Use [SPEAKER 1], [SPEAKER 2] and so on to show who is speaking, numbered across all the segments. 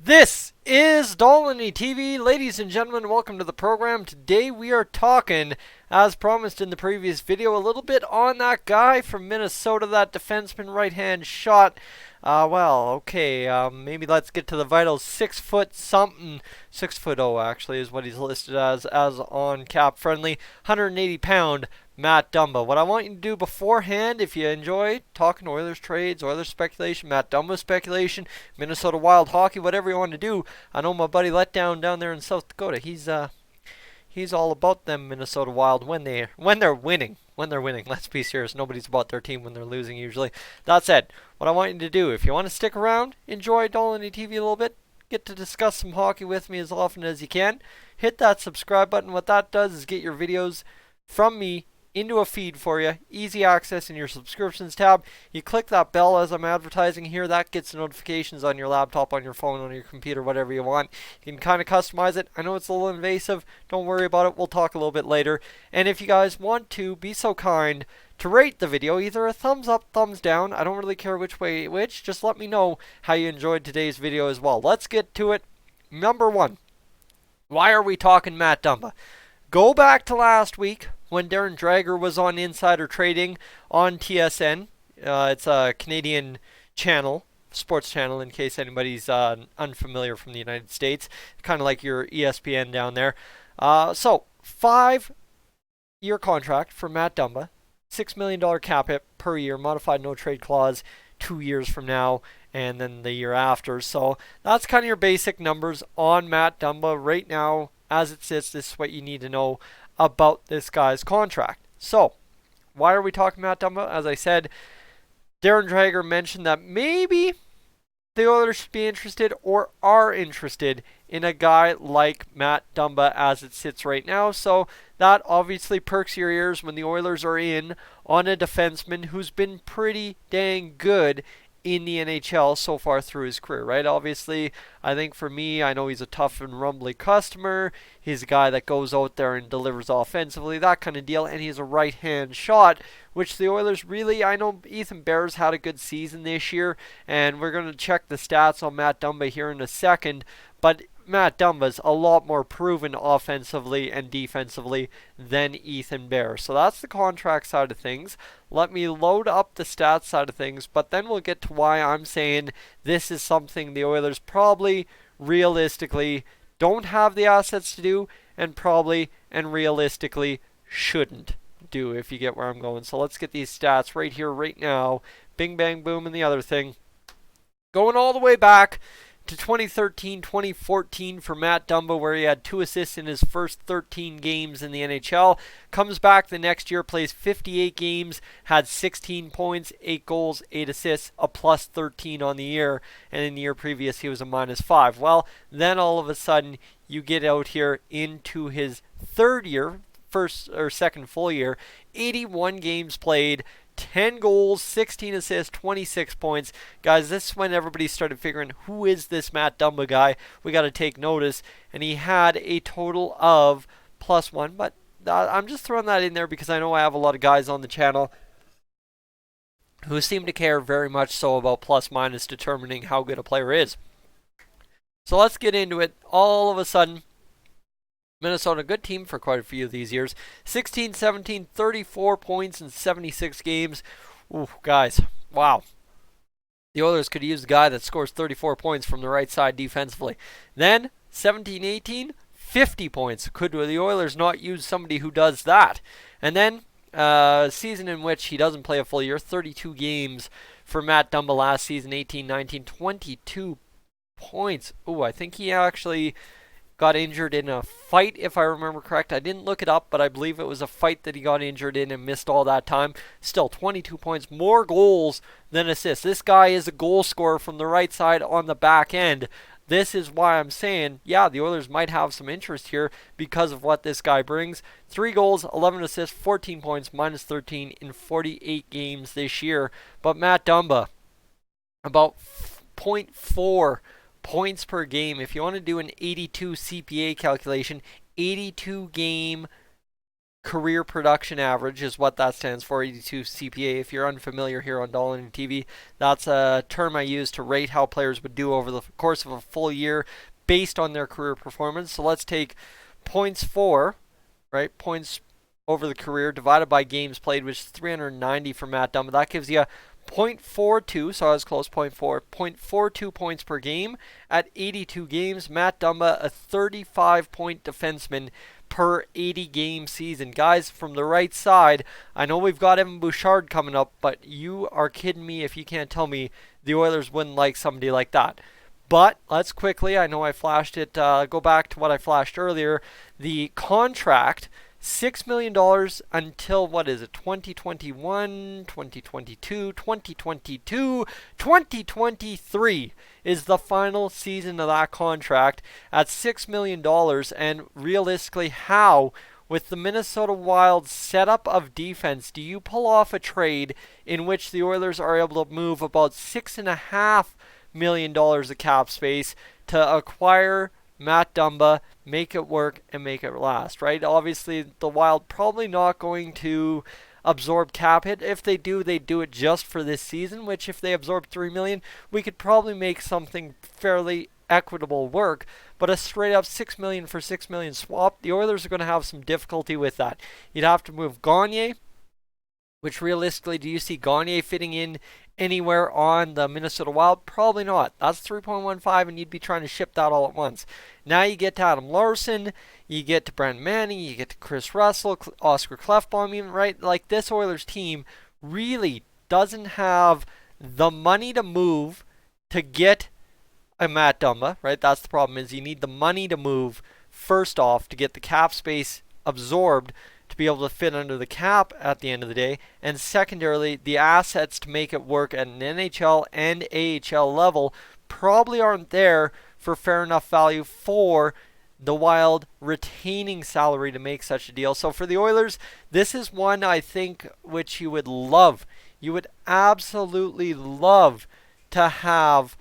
[SPEAKER 1] This is Dolynny TV. Ladies and gentlemen, welcome to the program. Today we are talking, as promised in the previous video, a little bit on that guy from Minnesota, that defenseman right-hand shot. Maybe let's get to the vitals. 6 foot something, 6'0" actually is what he's listed as on Cap Friendly. 180-pound Matt Dumba. What I want you to do beforehand, if you enjoy talking Oilers trades, Oilers speculation, Matt Dumba speculation, Minnesota Wild hockey, whatever you want to do. I know my buddy Letdown down there in South Dakota. He's all about them Minnesota Wild when they're winning. When they're winning, let's be serious. Nobody's about their team when they're losing usually. That said, what I want you to do, if you want to stick around, enjoy Dolynny TV a little bit, get to discuss some hockey with me as often as you can, hit that subscribe button. What that does is get your videos from me into a feed for you, easy access in your subscriptions tab. You click that bell as I'm advertising here, that gets notifications on your laptop, on your phone, on your computer, whatever you want. You can kind of customize it. I know it's a little invasive, don't worry about it, we'll talk a little bit later. And if you guys want to, be so kind to rate the video, either a thumbs up, thumbs down, I don't really care which way which, just let me know how you enjoyed today's video as well. Let's get to it. Number one, why are we talking Matt Dumba? Go back to last week when Darren Dreger was on Insider Trading on TSN. It's a Canadian channel, sports channel, in case anybody's unfamiliar from the United States. Kind of like your ESPN down there. So, 5-year contract for Matt Dumba. $6 million cap hit per year, modified no trade clause 2 years from now, and then the year after. So, that's kind of your basic numbers on Matt Dumba right now. As it sits, this is what you need to know about this guy's contract. So, why are we talking Matt Dumba? As I said, Darren Dreger mentioned that maybe the Oilers should be interested or are interested in a guy like Matt Dumba as it sits right now. So, that obviously perks your ears when the Oilers are in on a defenseman who's been pretty dang good in the NHL so far through his career, right? Obviously, I think for me, I know he's a tough and rumbly customer. He's a guy that goes out there and delivers offensively, that kind of deal, and he's a right-hand shot, which the Oilers really, I know Ethan Bear's had a good season this year, and we're going to check the stats on Matt Dumba here in a second, but Matt Dumba's a lot more proven offensively and defensively than Ethan Bear. So that's the contract side of things. Let me load up the stats side of things, but then we'll get to why I'm saying this is something the Oilers probably, realistically, don't have the assets to do, and probably and realistically shouldn't do, if you get where I'm going. So let's get these stats right here, right now. Bing, bang, boom, and the other thing. Going all the way back to 2013-2014 for Matt Dumba, where he had 2 assists in his first 13 games in the NHL. Comes back the next year, plays 58 games, had 16 points, 8 goals, 8 assists, a plus 13 on the year, and in the year previous he was a minus 5. Well, then all of a sudden you get out here into his third year, first or second full year, 81 games played, 10 goals, 16 assists, 26 points. Guys, this is when everybody started figuring, who is this Matt Dumba guy? We got to take notice. And he had a total of +1. But I'm just throwing that in there because I know I have a lot of guys on the channel who seem to care very much so about plus-minus determining how good a player is. So let's get into it. All of a sudden, Minnesota, good team for quite a few of these years. 16, 17, 34 points in 76 games. Ooh, guys, wow. The Oilers could use a guy that scores 34 points from the right side defensively. Then, 17, 18, 50 points. Could the Oilers not use somebody who does that? And then, a season in which he doesn't play a full year, 32 games for Matt Dumba last season, 18, 19, 22 points. Ooh, I think he actually got injured in a fight, if I remember correct. I didn't look it up, but I believe it was a fight that he got injured in and missed all that time. Still, 22 points, more goals than assists. This guy is a goal scorer from the right side on the back end. This is why I'm saying, yeah, the Oilers might have some interest here because of what this guy brings. 3 goals, 11 assists, 14 points, minus 13 in 48 games this year. But Matt Dumba, about 0.4 points per game. If you want to do an 82 CPA calculation, 82 game career production average is what that stands for, 82 CPA. If you're unfamiliar here on Dolynny TV, that's a term I use to rate how players would do over the course of a full year based on their career performance. So let's take points for, right, points over the career divided by games played, which is 390 for Matt Dumba. That gives you 0.42, so I was close, 0.42 points per game at 82 games. Matt Dumba, a 35-point defenseman per 80-game season. Guys, from the right side, I know we've got Evan Bouchard coming up, but you are kidding me if you can't tell me the Oilers wouldn't like somebody like that. But let's quickly, I know I flashed it, go back to what I flashed earlier. The contract, $6 million until, what is it, 2021, 2022, 2022, 2023 is the final season of that contract at $6 million. And realistically, how, with the Minnesota Wild's setup of defense, do you pull off a trade in which the Oilers are able to move about $6.5 million of cap space to acquire Matt Dumba, make it work, and make it last, right? Obviously, the Wild probably not going to absorb cap hit. If they do, they do it just for this season, which if they absorb $3 million, we could probably make something fairly equitable work. But a straight up $6 million for $6 million swap, the Oilers are going to have some difficulty with that. You'd have to move Gagne, which realistically, do you see Gagne fitting in anywhere on the Minnesota Wild? Probably not. That's 3.15, and you'd be trying to ship that all at once. Now you get to Adam Larson, you get to Brent Manning, you get to Chris Russell, Oscar Klefbom, even, right? Like, this Oilers team really doesn't have the money to move to get a Matt Dumba, right? That's the problem, is you need the money to move first off to get the cap space absorbed to be able to fit under the cap at the end of the day, and secondarily, the assets to make it work at an NHL and AHL level probably aren't there for fair enough value for the Wild retaining salary to make such a deal. So for the Oilers, this is one I think which you would love. You would absolutely love to have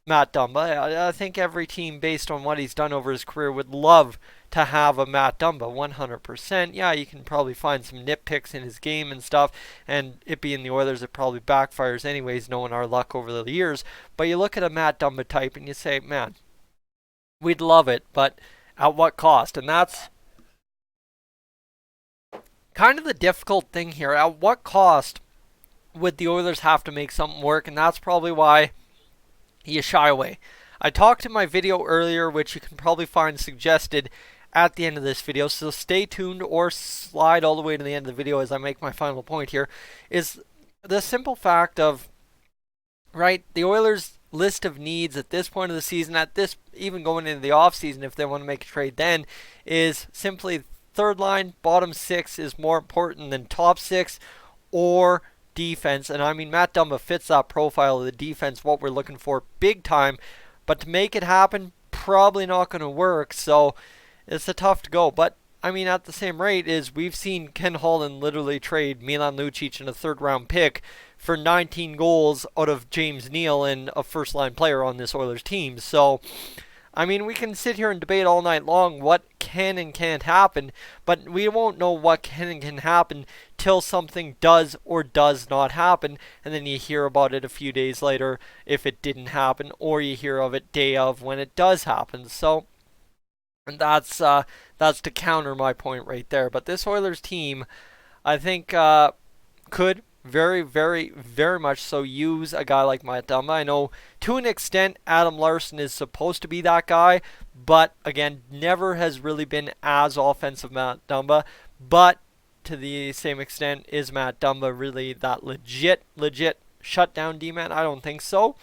[SPEAKER 1] Matt Dumba. I think every team, based on what he's done over his career, would love to have a Matt Dumba, 100%. Yeah, you can probably find some nitpicks in his game and stuff, and it being the Oilers, it probably backfires anyways, knowing our luck over the years. But you look at a Matt Dumba type and you say, man, we'd love it, but at what cost? And that's kind of the difficult thing here. At what cost would the Oilers have to make something work? And that's probably why you shy away. I talked in my video earlier, which you can probably find suggested at the end of this video, so stay tuned or slide all the way to the end of the video as I make my final point here, is the simple fact of, right, the Oilers' list of needs at this point of the season, at this, even going into the offseason if they want to make a trade then, is simply third line, bottom six is more important than top six or defense. And I mean, Matt Dumba fits that profile of the defense, what we're looking for big time, but to make it happen, probably not going to work. So it's a tough to go. But I mean, at the same rate, is we've seen Ken Holland literally trade Milan Lucic and a third-round pick for 19 goals out of James Neal and a first-line player on this Oilers team. So, I mean, we can sit here and debate all night long what can and can't happen, but we won't know what can and can happen till something does or does not happen, and then you hear about it a few days later if it didn't happen, or you hear of it day of when it does happen. So, and that's to counter my point right there. But this Oilers team, I think, could very, very, very much so use a guy like Matt Dumba. I know to an extent Adam Larson is supposed to be that guy, but again, never has really been as offensive Matt Dumba. But to the same extent, is Matt Dumba really that legit shutdown D-man? I don't think so.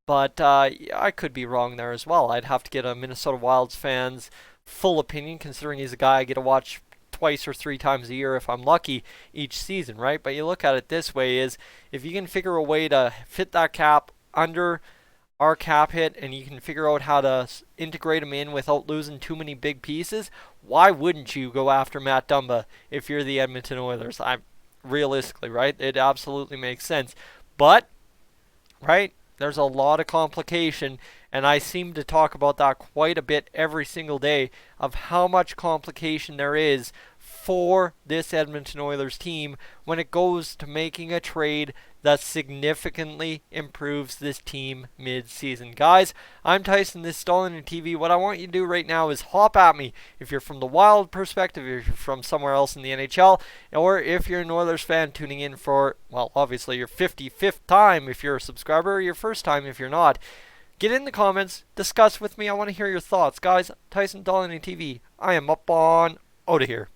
[SPEAKER 1] But I could be wrong there as well. I'd have to get a Minnesota Wilds fan's full opinion, considering he's a guy I get to watch twice or three times a year if I'm lucky each season, right? But you look at it this way, is if you can figure a way to fit that cap under our cap hit and you can figure out how to integrate him in without losing too many big pieces, why wouldn't you go after Matt Dumba if you're the Edmonton Oilers? Realistically, right? It absolutely makes sense. But, right, there's a lot of complication, and I seem to talk about that quite a bit every single day of how much complication there is for this Edmonton Oilers team when it goes to making a trade that significantly improves this team mid-season. Guys, I'm Tyson, this is Dolynny TV. What I want you to do right now is hop at me if you're from the Wild perspective, if you're from somewhere else in the NHL, or if you're an Oilers fan tuning in for, well, obviously your 55th time if you're a subscriber, or your first time if you're not. Get in the comments, discuss with me. I want to hear your thoughts. Guys, Tyson, Dolynny TV. I am up on out of here.